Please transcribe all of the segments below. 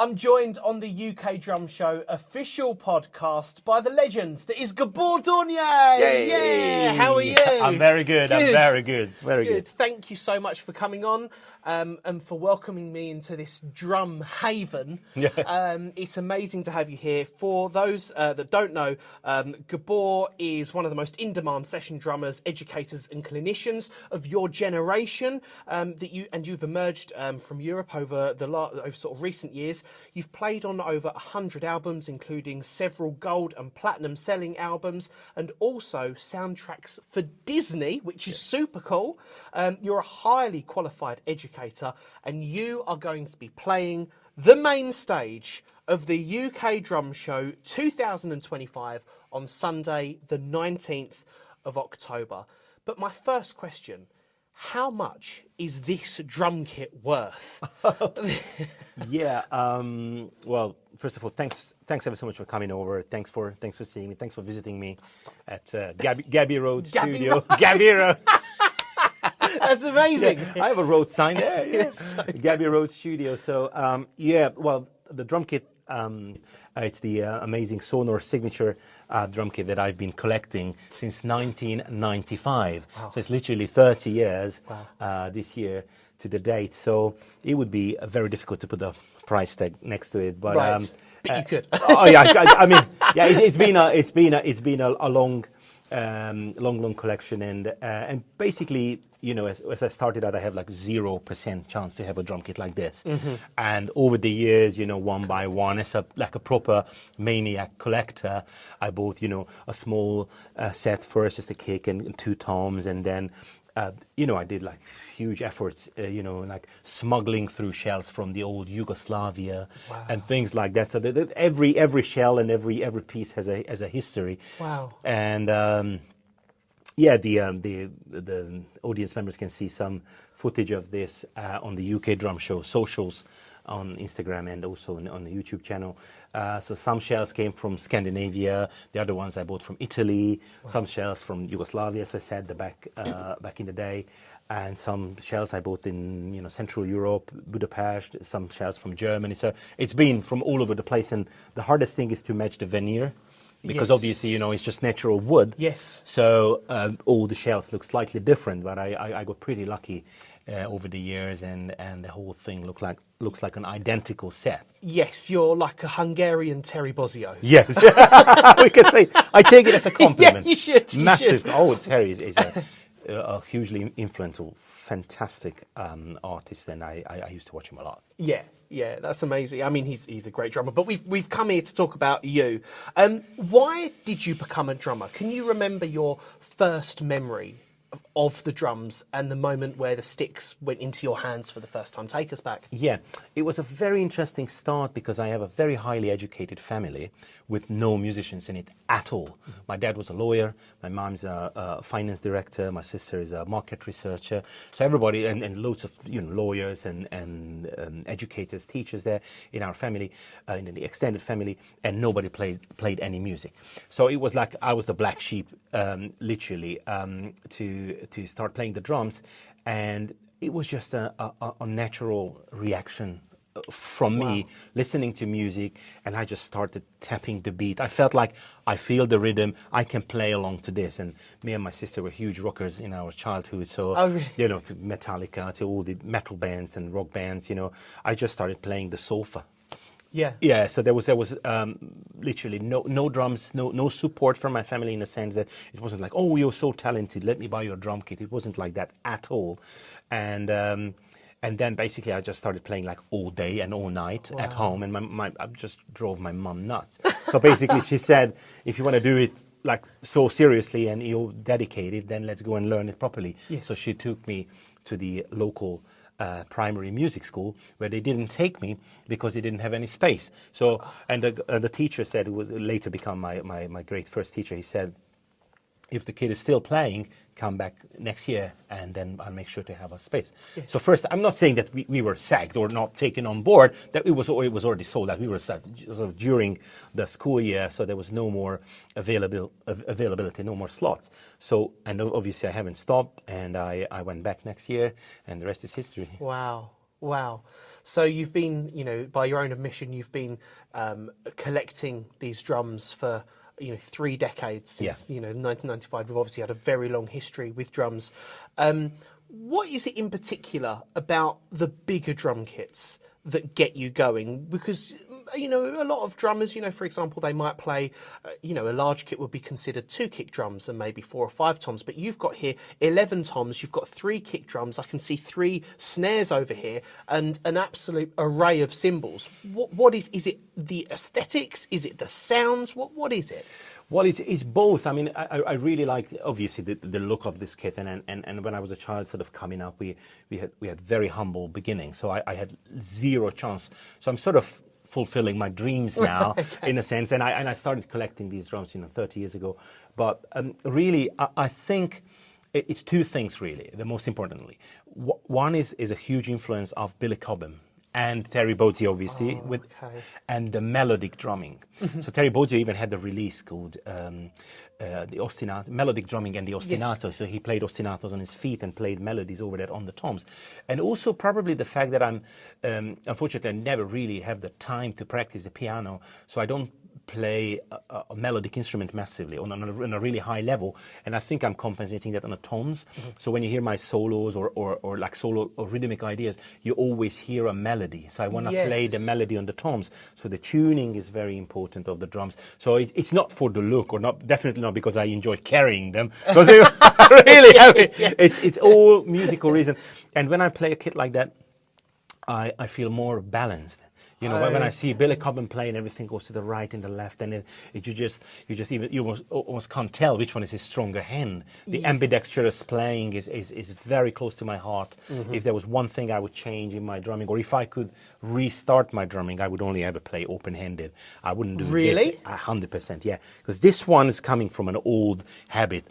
I'm joined on the UK Drum Show official podcast by the legend that is Gabor Dornyei. Yay. Yeah, how are you? I'm very good. I'm very good. Very good. Thank you so much for coming on and for welcoming me into this drum haven. It's amazing to have you here. For those that don't know, Gabor is one of the most in-demand session drummers, educators and clinicians of your generation. You've emerged from Europe over sort of recent years. You've played on over 100 albums, including several gold and platinum selling albums, and also soundtracks for Disney, which is super cool. You're a highly qualified educator, and you are going to be playing the main stage of the UK Drum Show 2025 on Sunday, the 19th of October. But my first question, how much is this drum kit worth? Well, first of all, thanks ever so much for coming over. Thanks for seeing me. Thanks for visiting me at Gabby Road Studio. Gabby Road. That's amazing. I have a road sign there. Yes, Gabby Road Studio. So the drum kit. It's the amazing Sonor signature drum kit that I've been collecting since 1995. Wow. So it's literally 30 years this year to the date. So it would be very difficult to put a price tag next to it. But, but you could. It's been a long collection, and basically, you know, as I started out, I have like 0% chance to have a drum kit like this. Mm-hmm. And over the years, you know, one by one, as a proper maniac collector, I bought, you know, a small set first, just a kick and two toms, and then, you know, I did like huge efforts, you know, like smuggling through shells from the old Yugoslavia and things like that. So that every shell and every piece has a history. Wow. And the audience members can see some footage of this on the UK Drum Show socials on Instagram and also on the YouTube channel. So some shells came from Scandinavia, the other ones I bought from Italy, some shells from Yugoslavia, as I said, back in the day, and some shells I bought in, you know, Central Europe, Budapest, some shells from Germany. So it's been from all over the place, and the hardest thing is to match the veneer. Because obviously, you know, it's just natural wood. Yes. So all the shells look slightly different, but I got pretty lucky over the years, and the whole thing looks like an identical set. Yes, you're like a Hungarian Terry Bozzio. Yes, we can say. I take it as a compliment. Yeah, you should. Massive. Oh, Terry is a hugely influential, fantastic artist, and I used to watch him a lot. Yeah, that's amazing. I mean, he's a great drummer. But we've come here to talk about you. Why did you become a drummer? Can you remember your first memory of the drums and the moment where the sticks went into your hands for the first time? Take us back. Yeah, it was a very interesting start because I have a very highly educated family with no musicians in it at all. Mm-hmm. My dad was a lawyer, my mom's a finance director, my sister is a market researcher. So everybody, and loads of, you know, lawyers and educators, teachers there in our family, in the extended family, and nobody played any music. So it was like I was the black sheep, literally, to start playing the drums, and it was just a natural reaction from me listening to music, and I just started tapping the beat. I felt like I feel the rhythm, I can play along to this. And me and my sister were huge rockers in our childhood, so you know, to Metallica, to all the metal bands and rock bands, you know, I just started playing the sofa. Yeah. So there was literally no drums, no support from my family, in the sense that it wasn't like, oh, you're so talented, let me buy you a drum kit. It wasn't like that at all. And then basically I just started playing like all day and all night at home, and I just drove my mum nuts. So basically she said, if you want to do it like so seriously and you're dedicated, then let's go and learn it properly. Yes. So she took me to the local primary music school, where they didn't take me because they didn't have any space. So, and the teacher said, who was later become my great first teacher, he said, if the kid is still playing, come back next year and then I'll make sure to have a space. Yes. So first, I'm not saying that we were sacked or not taken on board, that it was already sold out. We were sacked sort of during the school year, so there was no more availability, no more slots. So, and obviously I haven't stopped, and I went back next year, and the rest is history. Wow. Wow. So you've been, by your own admission, you've been collecting these drums for 3 decades since 1995. We've obviously had a very long history with drums. What is it in particular about the bigger drum kits that get you going? Because a lot of drummers, for example, they might play, a large kit would be considered 2 kick drums and maybe 4 or 5 toms, but you've got here 11 toms, you've got 3 kick drums, I can see 3 snares over here, and an absolute array of cymbals. What is it the aesthetics? Is it the sounds? What is it? Well, it's both. I mean, I really like, obviously, the look of this kit. And when I was a child sort of coming up, we had very humble beginnings. So I had zero chance. So I'm sort of fulfilling my dreams now, okay, in a sense. And I started collecting these drums, 30 years ago. But really, I think it's 2 things, really, the most importantly. One is a huge influence of Billy Cobham and Terry Bozzio, obviously, and the melodic drumming. So Terry Bozzio even had a release called the ostinato, melodic drumming and the ostinato. Yes. So he played ostinatos on his feet and played melodies over that on the toms. And also probably the fact that I'm, unfortunately, I never really have the time to practice the piano, so I don't play a melodic instrument massively on a really high level, and I think I'm compensating that on the toms. So when you hear my solos or like solo or rhythmic ideas, you always hear a melody. So I want to play the melody on the toms. So the tuning is very important of the drums. So it's not for the look, or definitely not because I enjoy carrying them, because they really heavy. It's all musical reason. And when I play a kit like that, I feel more balanced. When I see Billy Cobham play and everything goes to the right and the left, and you almost can't tell which one is his stronger hand. The ambidextrous playing is very close to my heart. If there was one thing I would change in my drumming, or if I could restart my drumming, I would only ever play open-handed. I wouldn't do this. 100%, yeah. Because this one is coming from an old habit,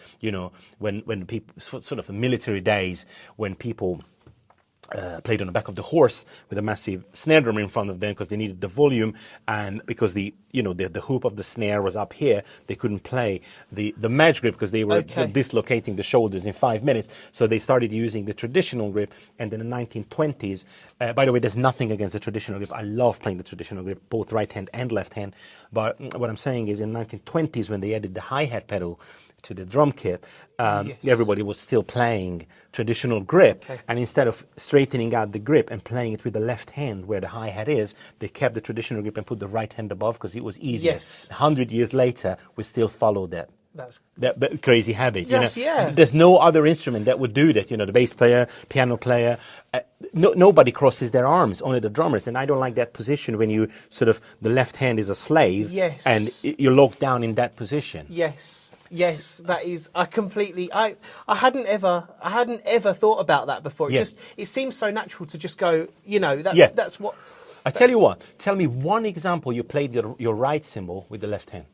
when people, sort of the military days, when people played on the back of the horse with a massive snare drum in front of them because they needed the volume, and because the hoop of the snare was up here, they couldn't play the match grip because they were dislocating the shoulders in 5 minutes. So they started using the traditional grip, and in the 1920s, by the way, there's nothing against the traditional grip. I love playing the traditional grip, both right hand and left hand. But what I'm saying is, in the 1920s, when they added the hi-hat pedal to the drum kit, everybody was still playing traditional grip, and instead of straightening out the grip and playing it with the left hand where the hi-hat is, they kept the traditional grip and put the right hand above because it was easier. 100 years later, we still follow that crazy habit. There's no other instrument that would do that. The bass player, piano player, nobody crosses their arms, only the drummers. And I don't like that position when you the left hand is a slave, and you're locked down in that position. Yes, that is. I hadn't ever thought about that before. It seems so natural to just go. That's what. Tell you what. Tell me one example you played your right cymbal with the left hand.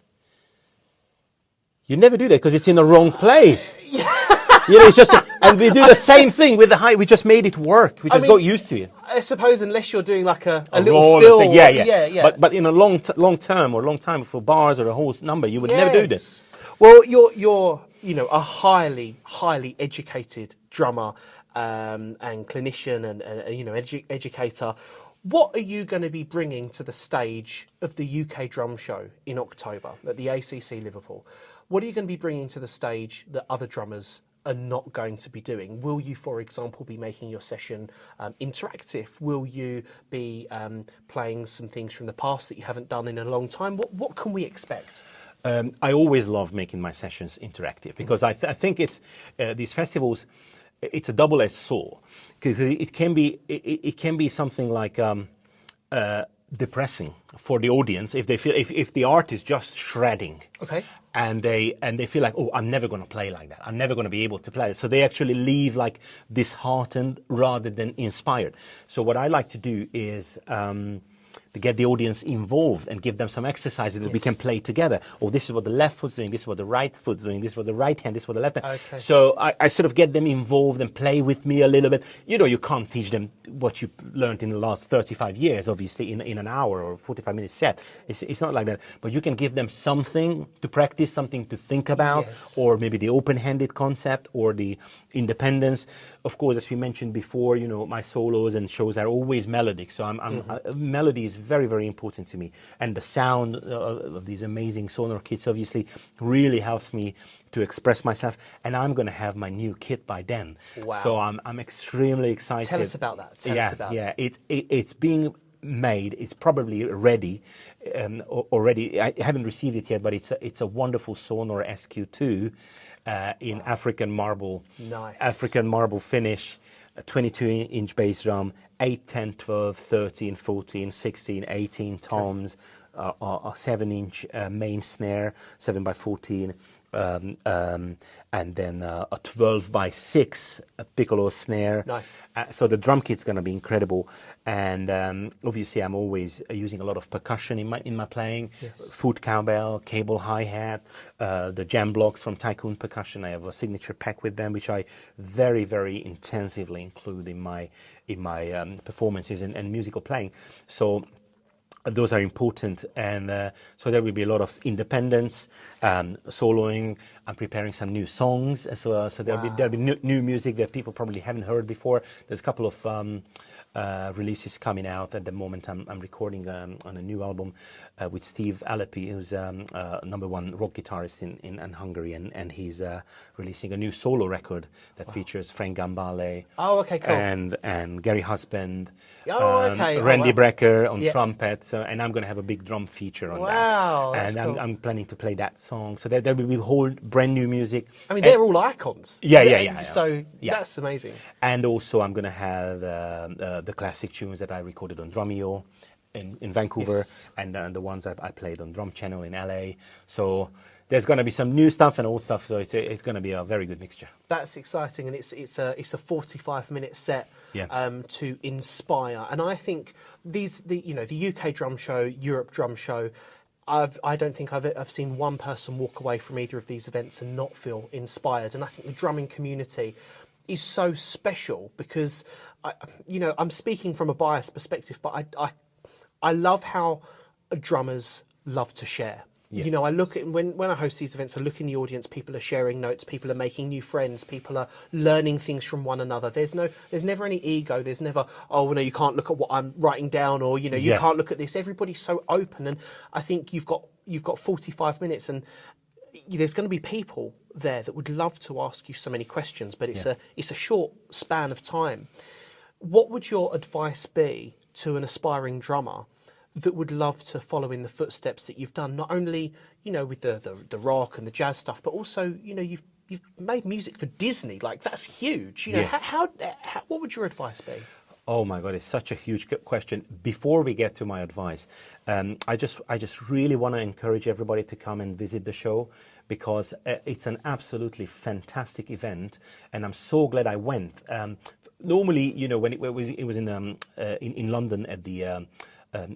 You never do that because it's in the wrong place. It's just, and we do the same thing with the high. We just made it work. We just got used to it. I suppose unless you're doing like a little fill. But in a long term or long time for bars or a whole number, you would never do this. Well, you're a highly educated drummer and clinician and educator. What are you going to be bringing to the stage of the UK Drum Show in October at the ACC Liverpool? What are you going to be bringing to the stage that other drummers are not going to be doing? Will you, for example, be making your session interactive? Will you be playing some things from the past that you haven't done in a long time? What can we expect? I always love making my sessions interactive because I think it's these festivals. It's a double-edged sword because it can be something like depressing for the audience if they feel if the art is just shredding. And they feel like, oh, I'm never going to play like that. I'm never going to be able to play it. So they actually leave like disheartened rather than inspired. So what I like to do is the to get the audience involved and give them some exercises that we can play together. Oh, this is what the left foot's doing, this is what the right foot's doing, this is what the right hand, this is what the left hand. Okay. So I sort of get them involved and play with me a little bit. You know, you can't teach them what you learned in the last 35 years, obviously, in an hour or 45-minute set. It's not like that. But you can give them something to practice, something to think about, or maybe the open-handed concept or the independence. Of course, as we mentioned before, you know, my solos and shows are always melodic. So melody is very, very important to me. And the sound of these amazing Sonor kits obviously really helps me to express myself. And I'm going to have my new kit by then. Wow. So I'm extremely excited. Tell us about that. Tell us about it. It's being made. It's probably ready already. I haven't received it yet, but it's a wonderful Sonor SQ2 in African marble. Nice. African marble finish, a 22-inch bass drum, 8, 10, 12, 13, 14, 16, 18 toms, a 7-inch main snare, 7x14, and then a 12x6 piccolo snare. Nice. So the drum kit's going to be incredible, and obviously I'm always using a lot of percussion in my playing. Foot cowbell, cable hi-hat, the jam blocks from Tycoon Percussion. I have a signature pack with them, which I very, very intensively include in my performances and musical playing. So those are important, and so there will be a lot of independence, soloing. I'm preparing some new songs as well, so there'll be new music that people probably haven't heard before. There's a couple of releases coming out at the moment. I'm recording on a new album with Steve Alepi, who's #1 rock guitarist in Hungary, and he's releasing a new solo record that features Frank Gambale. Oh, okay, cool. And Gary Husband. Okay. Randy Brecker on trumpet. So, and I'm going to have a big drum feature on that. Wow, And that's cool. I'm planning to play that song. So there will be whole brand new music. I mean, they're all icons. Yeah. So that's amazing. And also I'm going to have the classic tunes that I recorded on Drumeo in Vancouver, and the ones I played on Drum Channel in LA. So there's going to be some new stuff and old stuff. So it's going to be a very good mixture. That's exciting, and it's a 45-minute set to inspire. And I think the UK drum show, Europe drum show, I don't think I've seen one person walk away from either of these events and not feel inspired. And I think the drumming community is so special because I'm speaking from a biased perspective, but I love how drummers love to share. Yeah. You know, I look at when I host these events, I look in the audience. People are sharing notes. People are making new friends. People are learning things from one another. There's never any ego. There's never, oh no, you can't look at what I'm writing down, or you can't look at this. Everybody's so open, and I think you've got 45 minutes, and there's going to be people there that would love to ask you so many questions, but it's a short span of time. What would your advice be to an aspiring drummer that would love to follow in the footsteps that you've done, not only, with the rock and the jazz stuff, but also, you've made music for Disney. Like, that's huge. How what would your advice be? Oh my God, it's such a huge question. Before we get to my advice, I just really want to encourage everybody to come and visit the show, because it's an absolutely fantastic event, and I'm so glad I went. Normally, when it was in London at the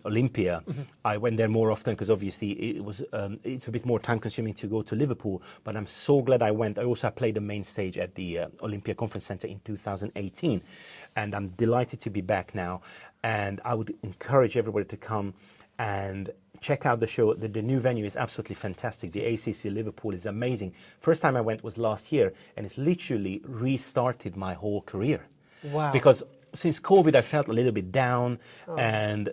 Olympia, I went there more often because obviously it's a bit more time consuming to go to Liverpool, but I'm so glad I went. I also played the main stage at the Olympia Conference Center in 2018, and I'm delighted to be back now, and I would encourage everybody to come and check out the show. The new venue is absolutely fantastic. The ACC Liverpool is amazing. First time I went was last year, and it's literally restarted my whole career. Wow. Because since COVID, I felt a little bit down, and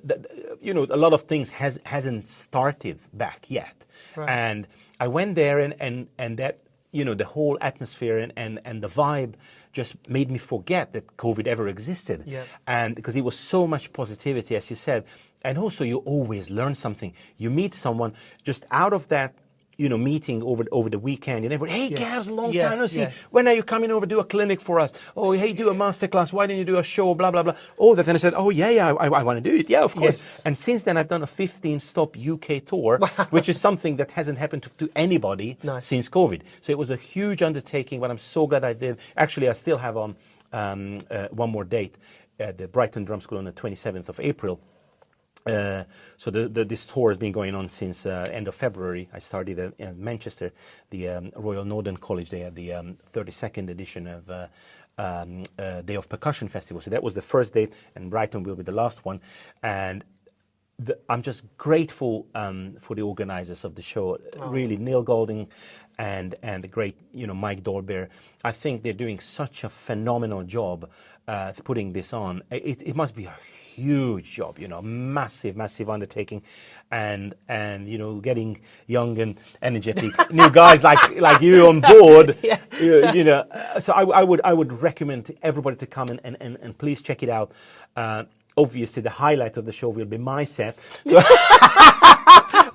a lot of things hasn't started back yet. Right. And I went there, and that the whole atmosphere and the vibe just made me forget that COVID ever existed. Yeah. And because it was so much positivity, as you said, and also you always learn something. You meet someone just out of that meeting over the weekend, and everyone, hey, Gavs, long time no see. When are you coming over to do a clinic for us? Oh, hey, do a masterclass. Why don't you do a show? Blah, blah, blah. Oh, that. Then I said, oh, yeah, I want to do it. Yeah, of course. Yes. And since then, I've done a 15-stop UK tour, which is something that hasn't happened to anybody since COVID. So it was a huge undertaking, but I'm so glad I did. Actually, I still have one more date at the Brighton Drum School on the 27th of April. So this tour has been going on since end of February. I started in Manchester, the Royal Northern College. They had the 32nd edition of Day of Percussion Festival. So that was the first day, and Brighton will be the last one. And I'm just grateful for the organisers of the show. Really, Neil Golding and the great Mike Dolbear. I think they're doing such a phenomenal job putting this on. It must be a huge job, massive undertaking, and getting young and energetic new guys like you on board. So I would recommend to everybody to come and please check it out. Obviously, the highlight of the show will be my set. So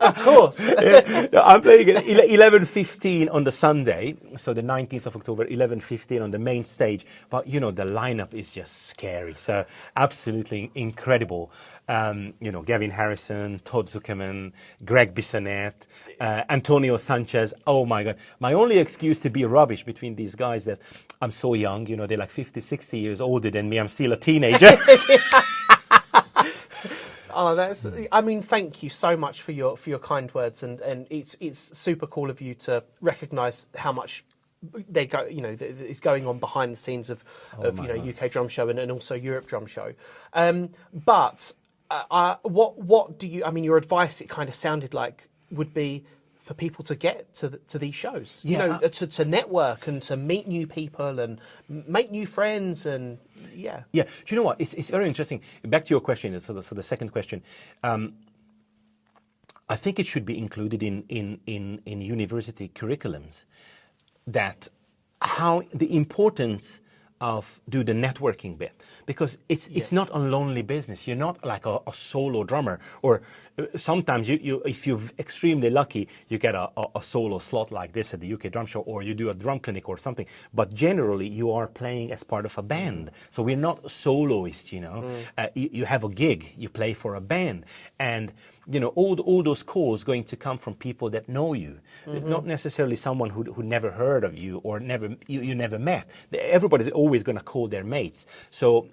of course. I'm playing at 11:15 on the Sunday, so the 19th of October, 11:15 on the main stage. But, the lineup is just scary. So absolutely incredible. Gavin Harrison, Todd Zuckerman, Greg Bissonette, Antonio Sanchez. Oh, my God. My only excuse to be rubbish between these guys that I'm so young, they're like 50, 60 years older than me. I'm still a teenager. Oh, thank you so much for your kind words, and it's super cool of you to recognise how much is going on behind the scenes of UK Drum Show and also Europe Drum Show. But what do you? Your advice, it kind of sounded like, would be for people to get to these shows, to network and to meet new people and make new friends and. Yeah. Do you know what? It's very interesting. Back to your question. So the second question, I think it should be included in university curriculums. That how the importance of do the networking bit, because it's not a lonely business. You're not like a solo drummer, or sometimes you if you're extremely lucky, you get a solo slot like this at the UK Drum Show, or you do a drum clinic or something. But generally, you are playing as part of a band. So we're not soloists, you have a gig, you play for a band, and all those calls going to come from people that know you, not necessarily someone who never heard of you or you never met. Everybody's always going to call their mates. So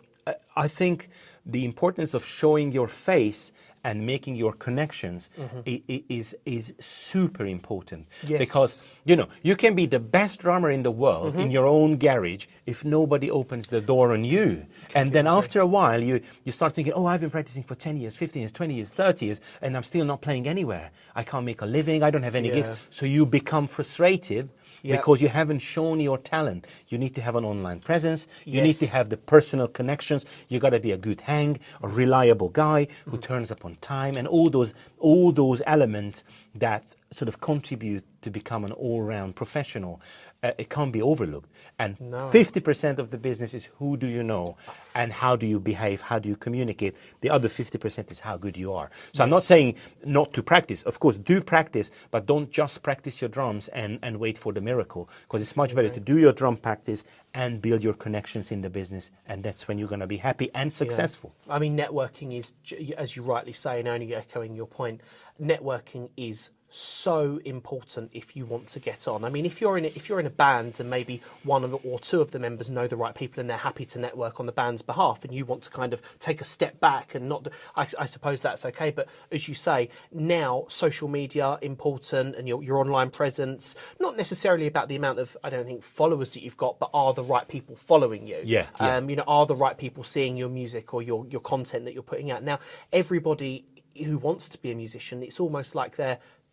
I think the importance of showing your face and making your connections is super important. Yes. Because you can be the best drummer in the world in your own garage if nobody opens the door on you. And then after a while you start thinking, I've been practicing for 10 years, 15 years, 20 years, 30 years, and I'm still not playing anywhere. I can't make a living, I don't have any gigs. So you become frustrated because you haven't shown your talent. You need to have an online presence. You need to have the personal connections. You got to be a good hang, a reliable guy who turns up on time, and all those elements that sort of contribute to become an all-round professional. It can't be overlooked. And 50% of the business is who do you know and how do you behave, how do you communicate. The other 50% is how good you are. So I'm not saying not to practice. Of course, do practice, but don't just practice your drums and wait for the miracle, because it's much better to do your drum practice and build your connections in the business, and that's when you're going to be happy and successful. Networking is, as you rightly say, and only echoing your point, networking is so important if you want to get on. If you're in a band and maybe one or two of the members know the right people and they're happy to network on the band's behalf, and you want to kind of take a step back and not, I suppose that's okay. But as you say, now social media important, and your online presence, not necessarily about the amount of, I don't think, followers that you've got, but are the right people following you? Are the right people seeing your music or your content that you're putting out? Now, everybody who wants to be a musician, it's almost like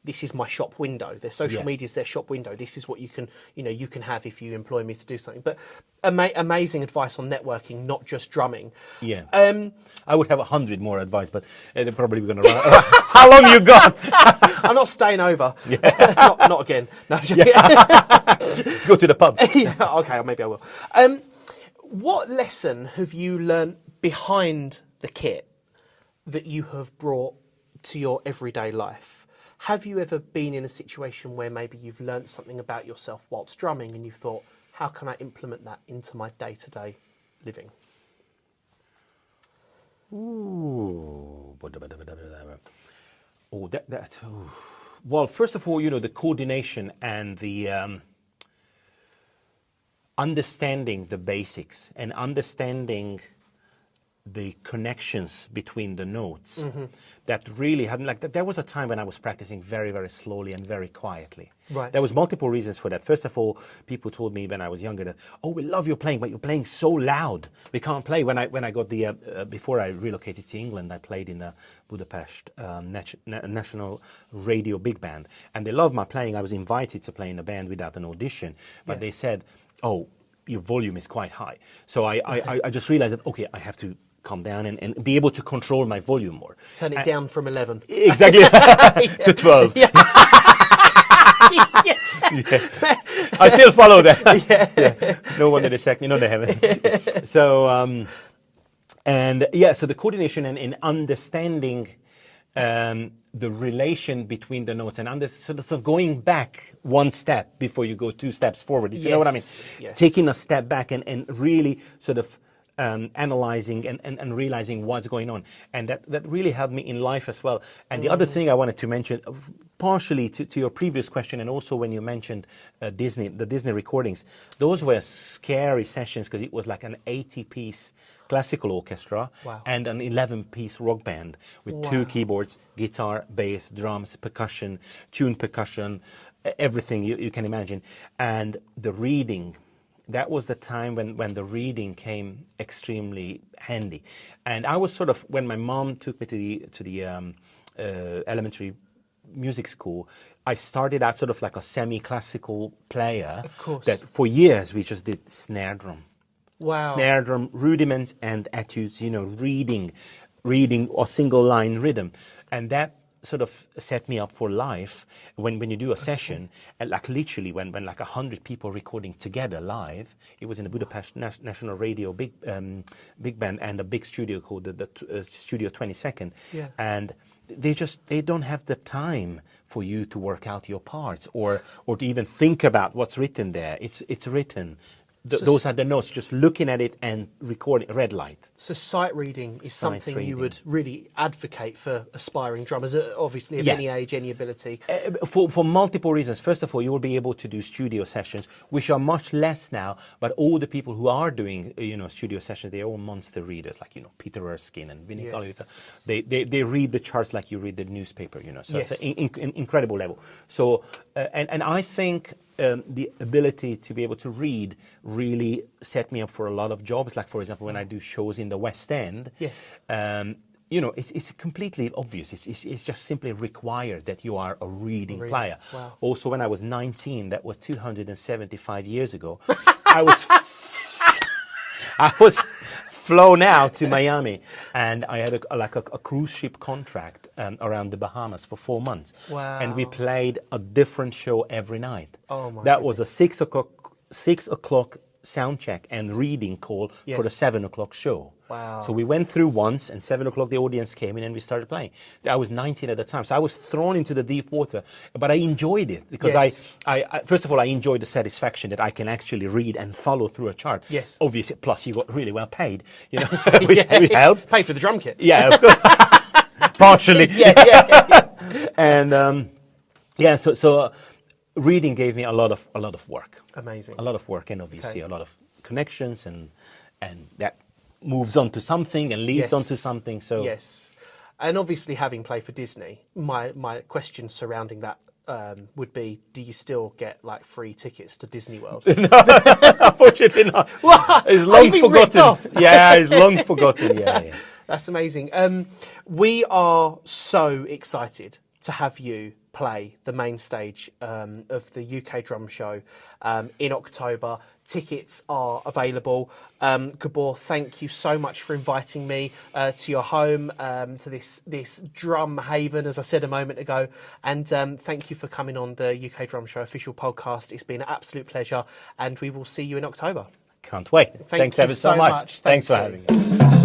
this is my shop window. Their social media is their shop window. This is what you can have if you employ me to do something. But amazing advice on networking, not just drumming. Yeah. I would have 100 more advice, but they're probably going to run. How long you got? I'm not staying over. Not again. No. Let's go to the pub. Okay, maybe I will. What lesson have you learned behind the kit that you have brought to your everyday life? Have you ever been in a situation where maybe you've learnt something about yourself whilst drumming and you've thought, how can I implement that into my day-to-day living? Ooh. Well, first of all, the coordination and the understanding the basics and understanding the connections between the notes that really hadn't, like, there was a time when I was practicing very, very slowly and very quietly. Right. There was multiple reasons for that. First of all, people told me when I was younger that, oh, we love your playing, but you're playing so loud. We can't play. When I got the, before I relocated to England, I played in the Budapest National Radio Big Band. And they loved my playing. I was invited to play in a band without an audition. But they said, oh, your volume is quite high. So I just realized that, okay, I have to calm down and be able to control my volume more. Turn it down from 11. Exactly. To 12. Yeah. I still follow that. No one did a second. No, they haven't. So, so the coordination and in understanding the relation between the notes and sort of going back one step before you go 2 steps forward. You know what I mean? Yes. Taking a step back and really sort of analyzing and realizing what's going on. And that really helped me in life as well. And the other thing I wanted to mention, partially to your previous question, and also when you mentioned the Disney recordings, those were scary sessions because it was like an 80-piece classical orchestra and an 11-piece rock band with 2 keyboards, guitar, bass, drums, percussion, tuned percussion, everything you can imagine. And the reading, that was the time when the reading came extremely handy. And I was sort of, when my mom took me to the elementary music school, I started out sort of like a semi-classical player. Of course. That for years we just did snare drum. Wow. Snare drum, rudiments and etudes, reading or single line rhythm. And that sort of set me up for life when you do a session, and like literally when like 100 people recording together live. It was in the Budapest National Radio big band and a big studio called the Studio 22nd. Yeah. And they don't have the time for you to work out your parts or to even think about what's written there. It's written. Those are the notes, just looking at it and recording, red light. So sight reading is something you would really advocate for aspiring drummers, obviously of any age, any ability. For multiple reasons. First of all, you will be able to do studio sessions, which are much less now, but all the people who are doing, studio sessions, they're all monster readers, like, Peter Erskine and Vinnie Colaiuta. They read the charts like you read the newspaper, So it's an incredible level. So, and I think the ability to be able to read really set me up for a lot of jobs. Like, for example, when I do shows in the West End, it's completely obvious. It's just simply required that you are a reading player. Wow. Also, when I was 19, that was 275 years ago, I was flown out to Miami, and I had a cruise ship contract around the Bahamas for 4 months. Wow. And we played a different show every night. Oh my That was a 6 o'clock sound check and reading call for the 7 o'clock show. Wow. So we went through once, and 7 o'clock the audience came in and we started playing. I was 19 at the time, so I was thrown into the deep water, but I enjoyed it because I first of all, I enjoyed the satisfaction that I can actually read and follow through a chart. Yes. Obviously, plus you got really well paid, which really helps. Pay for the drum kit. Yeah, of course. Partially. And so reading gave me a lot of work. Amazing. A lot of work, and obviously a lot of connections, and that moves on to something and leads on to something. So yes, and obviously having played for Disney, my question surrounding that would be: do you still get like free tickets to Disney World? No, unfortunately not. What? It's long forgotten. Off? Yeah, it's long forgotten. Yeah. That's amazing. We are so excited to have you play the main stage of the UK Drum Show in October. Tickets are available. Gabor, thank you so much for inviting me to your home, to this drum haven, as I said a moment ago. And thank you for coming on the UK Drum Show official podcast. It's been an absolute pleasure, and we will see you in October. Can't wait. Thanks ever so much. Thanks for having me.